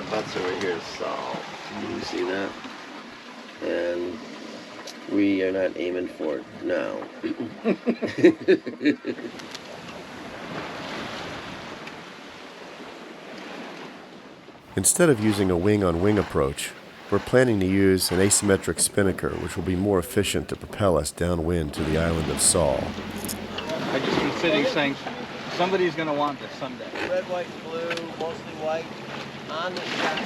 our butts over here is Saul. You see that? And we are not aiming for it now. Instead of using a wing-on-wing approach, we're planning to use an asymmetric Spinnaker, which will be more efficient to propel us downwind to the island of Saul. I've just been sitting saying, somebody's going to want this someday. Red, white, blue, mostly white, on the shack.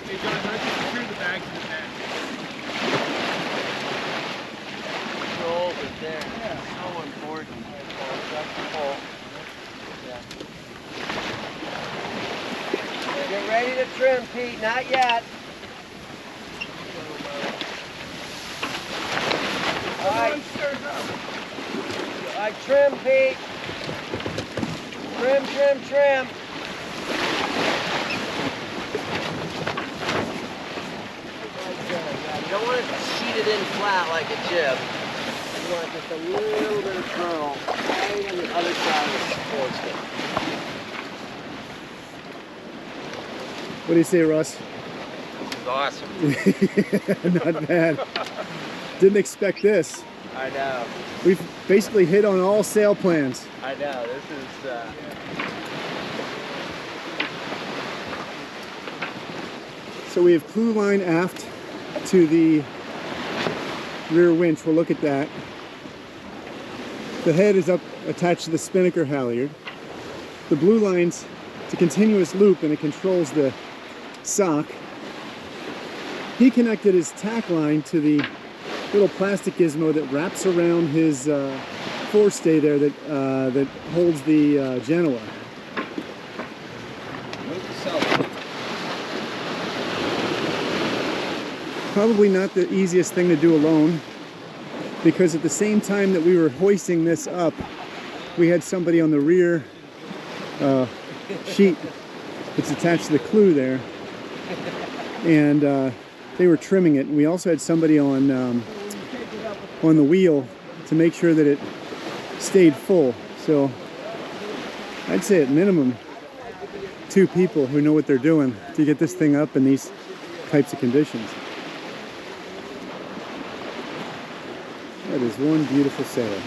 Hey, John, how do you secure the bag to the net? Controls is there. Yeah. So important. Get ready to trim, Pete. Not yet. All right. I trim, Pete. Trim, trim, trim. You don't want to sheet it in flat like a jib. You want just a little bit of curl right on the other side of the support stick. What do you say, Russ? This is awesome. Not bad. Didn't expect this. I know. We've basically hit on all sail plans. I know. This is... So we have clue line aft to the rear winch. We'll look at that. The head is up attached to the Spinnaker halyard. The blue line's it's a continuous loop and it controls the sock. He connected his tack line to the little plastic gizmo that wraps around his forestay there that holds the Genoa. Probably not the easiest thing to do alone, because at the same time that we were hoisting this up, we had somebody on the rear sheet that's attached to the clue there, and they were trimming it. And we also had somebody on the wheel to make sure that it stayed full. So I'd say at minimum 2 people who know what they're doing to get this thing up in these types of conditions. That is one beautiful sail.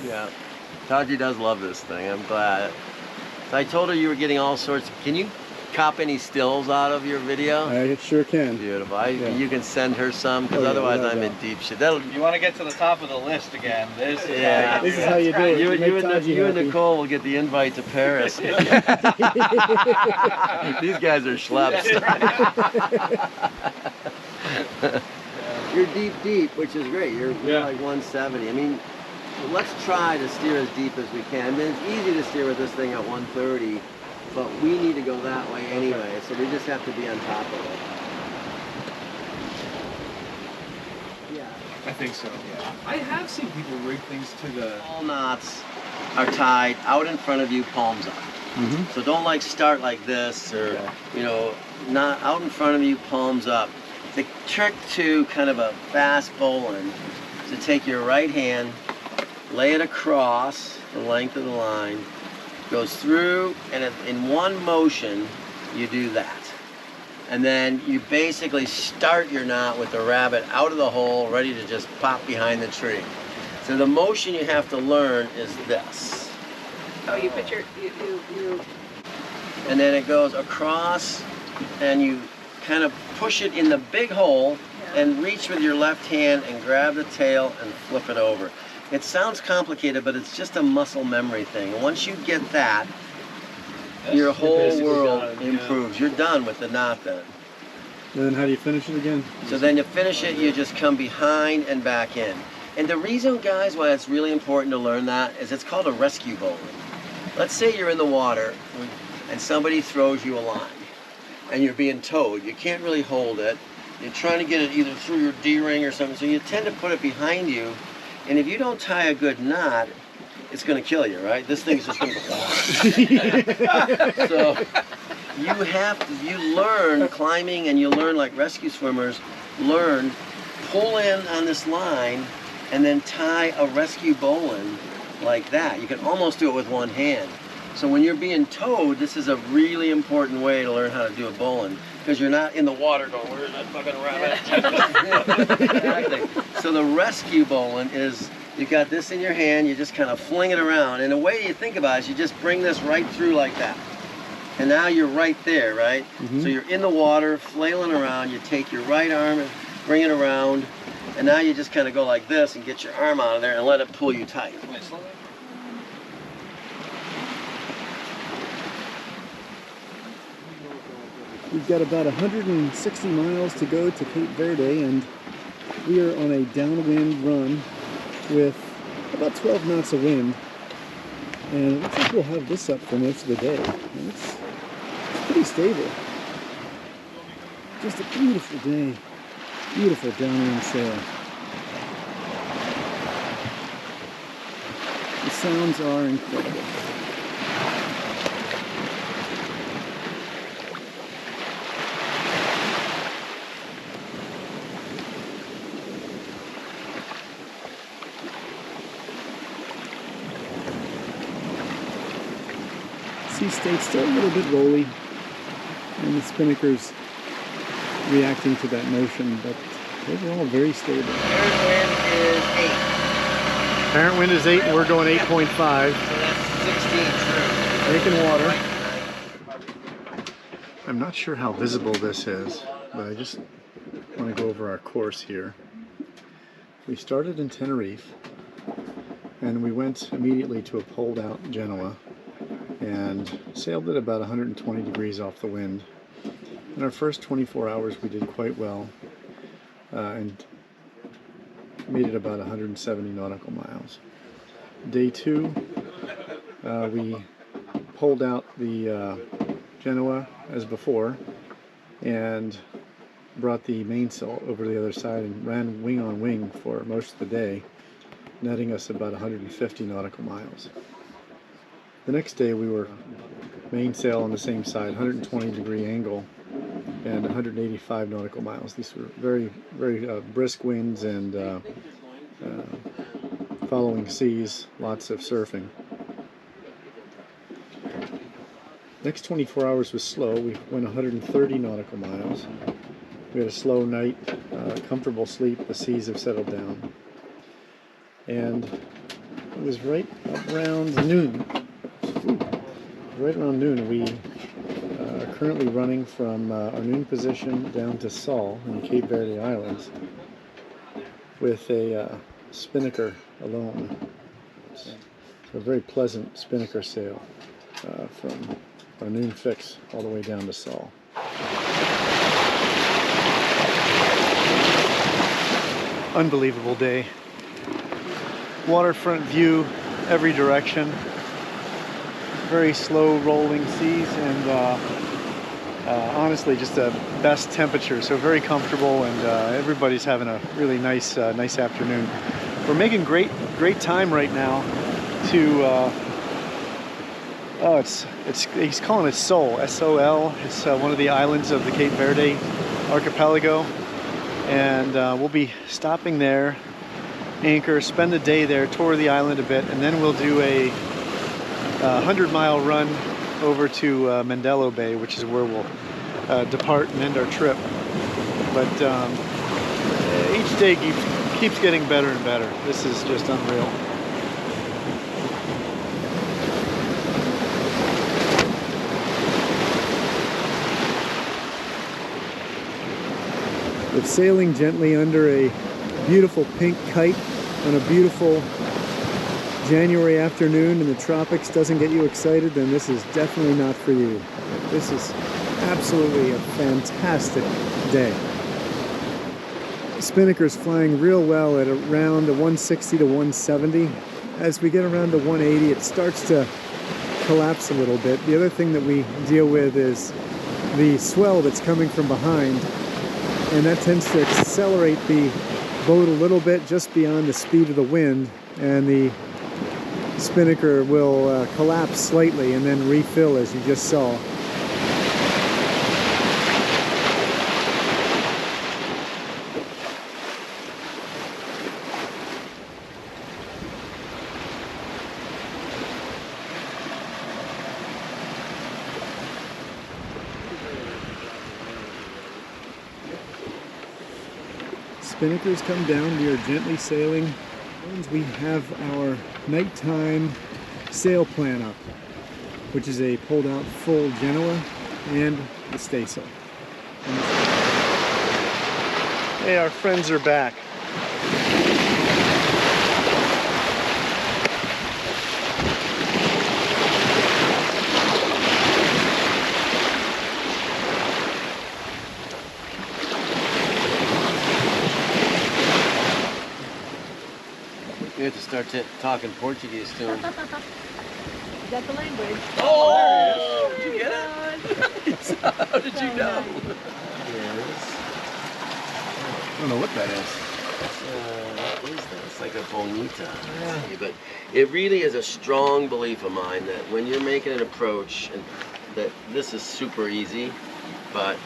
Yeah, Taji does love this thing. I'm glad. So I told her you were getting all sorts. Can you cop any stills out of your video? I sure can. Beautiful. You can send her some, because Oh, yeah, otherwise without I'm in doubt. deep shit. You want to get to the top of the list again. This is Yeah. This is how you do it. You, Make you, and, Taji you and happy. Nicole will get the invite to Paris. These guys are schleps. You're deep, which is great. You're like 170. I mean, let's try to steer as deep as we can. I mean, it's easy to steer with this thing at 130, but we need to go that way anyway, so we just have to be on top of it. Yeah. I think so, yeah. I have seen people rig things to the... All knots are tied out in front of you, palms up. So don't like start like this, or not out in front of you, palms up. The trick to kind of a fast bowline is to take your right hand, lay it across the length of the line, goes through, and in one motion you do that. And then you basically start your knot with the rabbit out of the hole, ready to just pop behind the tree. So the motion you have to learn is this. Oh, you put your, you. And then it goes across, and you kind of push it in the big hole and reach with your left hand and grab the tail and flip it over. It sounds complicated, but it's just a muscle memory thing. And once you get that, your whole world improves. You're done with the knot then. And then how do you finish it again? So then you finish it, you just come behind and back in. And the reason, guys, why it's really important to learn that is it's called a rescue bowline. Let's say you're in the water and somebody throws you a line. and you're being towed. You can't really hold it. You're trying to get it either through your D-ring or something, so you tend to put it behind you, and if you don't tie a good knot, it's going to kill you, right? This thing's just going to go. So you learn climbing, and you learn like rescue swimmers learn, pull in on this line and then tie a rescue bowline like that. You can almost do it with one hand. So when you're being towed, this is a really important way to learn how to do a bowline, because you're not in the water going, where's that fucking rabbit? Exactly. So the rescue bowline is, you got this in your hand, you just kind of fling it around. And the way you think about it is you just bring this right through like that. And now you're right there, right? So you're in the water, flailing around, you take your right arm and bring it around, and now you just kind of go like this and get your arm out of there and let it pull you tight. We've got about 160 miles to go to Cape Verde, and we are on a downwind run with about 12 knots of wind. And it looks like we'll have this up for most of the day. And it's pretty stable. Just a beautiful day. Beautiful downwind sail. The sounds are incredible. Sea state's still a little bit rolly, and the Spinnaker's reacting to that motion, but overall very stable. Apparent wind is 8. Apparent wind is 8, and we're going 8.5. So that's 16 true. Making water. I'm not sure how visible this is, but I just want to go over our course here. We started in Tenerife, and we went immediately to a poled out Genoa, and sailed at about 120 degrees off the wind. In our first 24 hours we did quite well, and made it about 170 nautical miles. Day 2, we pulled out the Genoa as before and brought the mainsail over to the other side and ran wing on wing for most of the day, netting us about 150 nautical miles. The next day we were mainsail on the same side, 120 degree angle, and 185 nautical miles. These were very, very brisk winds and following seas, lots of surfing. Next 24 hours was slow. We went 130 nautical miles. We had a slow night, comfortable sleep. The seas have settled down. And it was right around noon. Right around noon, we are currently running from our noon position down to Saul in the Cape Verde Islands with a Spinnaker alone. So a very pleasant Spinnaker sail from our noon fix all the way down to Saul. Unbelievable day. Waterfront view every direction. Very slow rolling seas, and honestly just the best temperature, so very comfortable, and everybody's having a really nice afternoon. We're making great time right now to he's calling it Saul, S-O-L. It's one of the islands of the Cape Verde archipelago, and we'll be stopping there, anchor, spend the day there, tour the island a bit, and then we'll do a 100-mile run over to Mandelo Bay, which is where we'll depart and end our trip. But each day keeps getting better and better. This is just unreal. With sailing gently under a beautiful pink kite on a beautiful January afternoon in the tropics doesn't get you excited, then this is definitely not for you. This is absolutely a fantastic day. Spinnaker's flying real well at around the 160 to 170. As we get around to 180, it starts to collapse a little bit. The other thing that we deal with is the swell that's coming from behind, and that tends to accelerate the boat a little bit just beyond the speed of the wind, and the spinnaker will collapse slightly and then refill as you just saw. Spinnakers come down, we are gently sailing. We have our nighttime sail plan up, which is a pulled out full Genoa and the staysail. Hey, our friends are back. We have to start talking Portuguese to him. Is that the language? Oh, did you get it? How did you know? I don't know what that is. What is that? It's like a bonita. Yeah. But it really is a strong belief of mine that when you're making an approach, and that this is super easy, but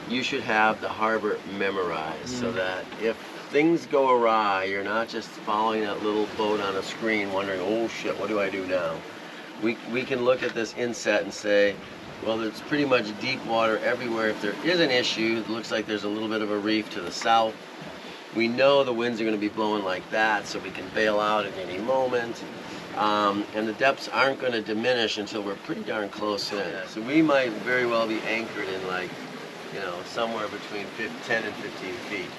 you should have the harbor memorized so that if things go awry, you're not just following that little boat on a screen wondering, oh shit, what do I do now? We can look at this inset and say, well, it's pretty much deep water everywhere. If there is an issue, it looks like there's a little bit of a reef to the south. We know the winds are going to be blowing like that, so we can bail out at any moment. And the depths aren't going to diminish until we're pretty darn close in. So we might very well be anchored in like, you know, somewhere between 10 and 15 feet.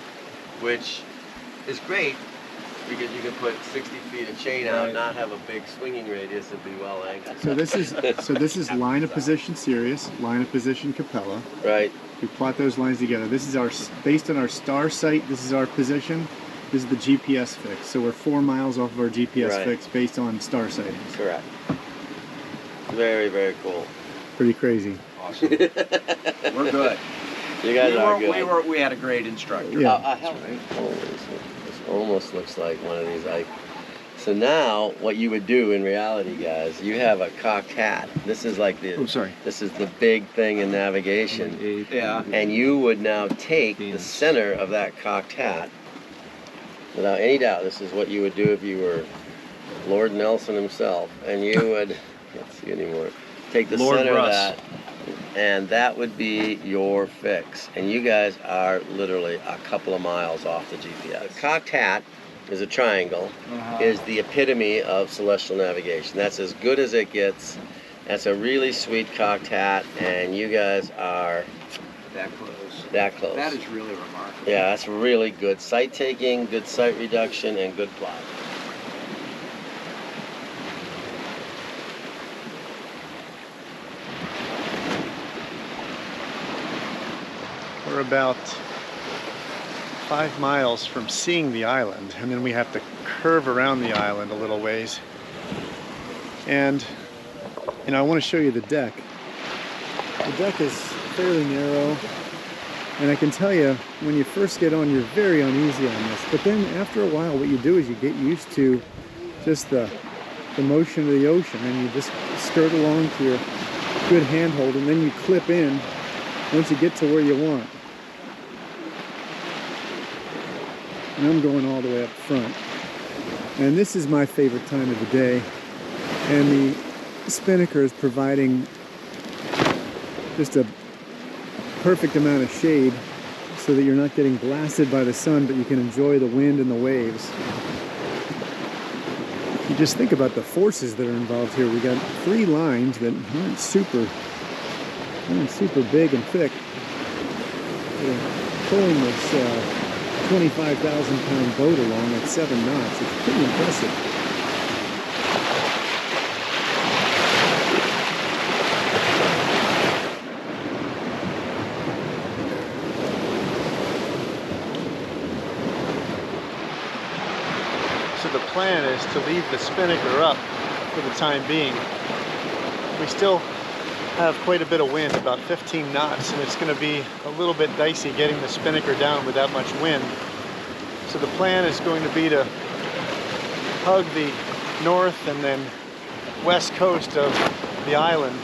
Which is great because you can put 60 feet of chain out, not have a big swinging radius, and be well anchored. So this is line of position Sirius, line of position Capella. Right. We plot those lines together. This is our, based on our star site, this is our position. This is the GPS fix. So we're 4 miles off of our GPS fix based on star sightings. Correct. Very, very cool. Pretty crazy. Awesome. We're good. You guys are good. We had a great instructor. Yeah. This almost looks like one of these. So now, what you would do in reality, guys, you have a cocked hat. This is like the. Oh, sorry. This is the big thing in navigation. Yeah. And you would now take the center of that cocked hat. Without any doubt, this is what you would do if you were Lord Nelson himself, and you would. Can't see anymore. Take the Lord center Russ. of that. And that would be your fix. And you guys are literally a couple of miles off the GPS. The cocked hat is a triangle, is the epitome of celestial navigation. That's as good as it gets. That's a really sweet cocked hat, and you guys are That close. that close. That is really remarkable. Yeah, that's really good sight taking, good sight reduction, and good plot. We're about 5 miles from seeing the island, and then we have to curve around the island a little ways. And, you know, I want to show you the deck. The deck is fairly narrow, and I can tell you, when you first get on, you're very uneasy on this. But then after a while, what you do is you get used to just the motion of the ocean, and you just skirt along to your good handhold, and then you clip in once you get to where you want. And I'm going all the way up front. And this is my favorite time of the day. And the Spinnaker is providing just a perfect amount of shade so that you're not getting blasted by the sun, but you can enjoy the wind and the waves. You just think about the forces that are involved here. We got 3 lines that aren't super big and thick. We're pulling this 25,000-pound boat along at 7 knots. It's pretty impressive. So the plan is to leave the Spinnaker up for the time being. We still have quite a bit of wind, about 15 knots, and it's going to be a little bit dicey getting the Spinnaker down with that much wind. So the plan is going to be to hug the north and then west coast of the island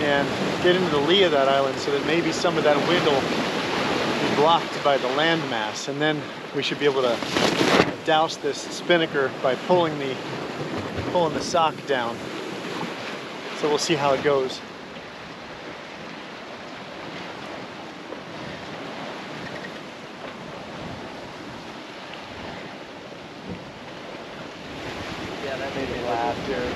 and get into the lee of that island so that maybe some of that wind will be blocked by the landmass, and then we should be able to douse this Spinnaker by pulling the sock down. So we'll see how it goes. Yeah, that made me laugh, dude.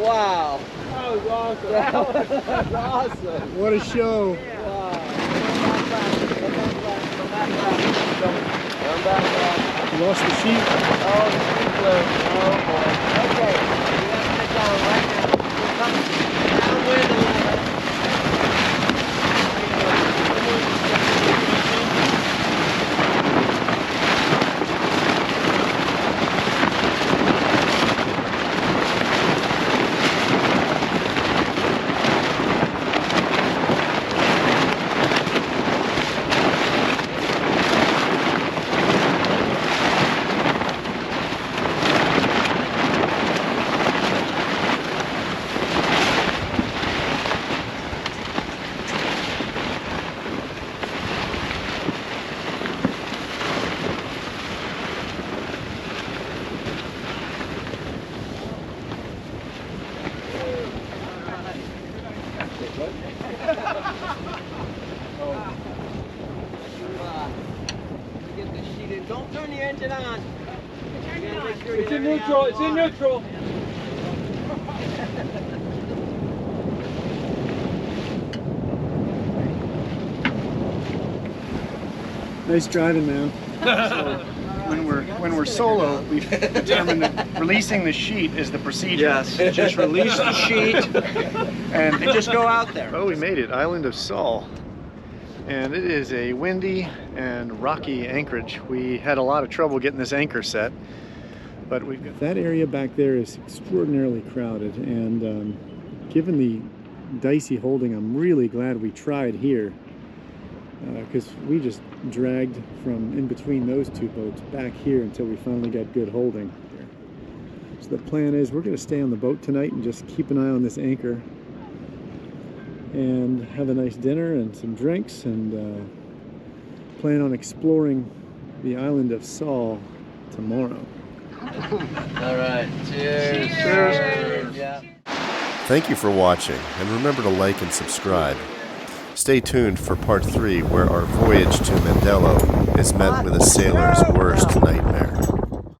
Wow. That was awesome. That was awesome. What a show! You lost the sheet. Oh, the sheet blew. Oh boy. Okay. We gotta get down right now. We're coming downwind a little bit. Get the sheet in. Don't turn the engine on. It's in neutral. It's in neutral. Nice driving, man. So when we're solo, we've determined that releasing the sheet is the procedure. Yes. Just release the sheet And just go out there. well, we made it, Island of Saul. And it is a windy and rocky anchorage. We had a lot of trouble getting this anchor set, but we've got... That area back there is extraordinarily crowded, and given the dicey holding, I'm really glad we tried here, because we just dragged from in between those two boats back here until we finally got good holding. So the plan is we're going to stay on the boat tonight and just keep an eye on this anchor and have a nice dinner and some drinks, and plan on exploring the island of Saul tomorrow. All right. Cheers. Cheers. Yeah. Thank you for watching, and remember to like and subscribe. Stay tuned for part 3, where our voyage to Mandelo is met with a sailor's worst nightmare.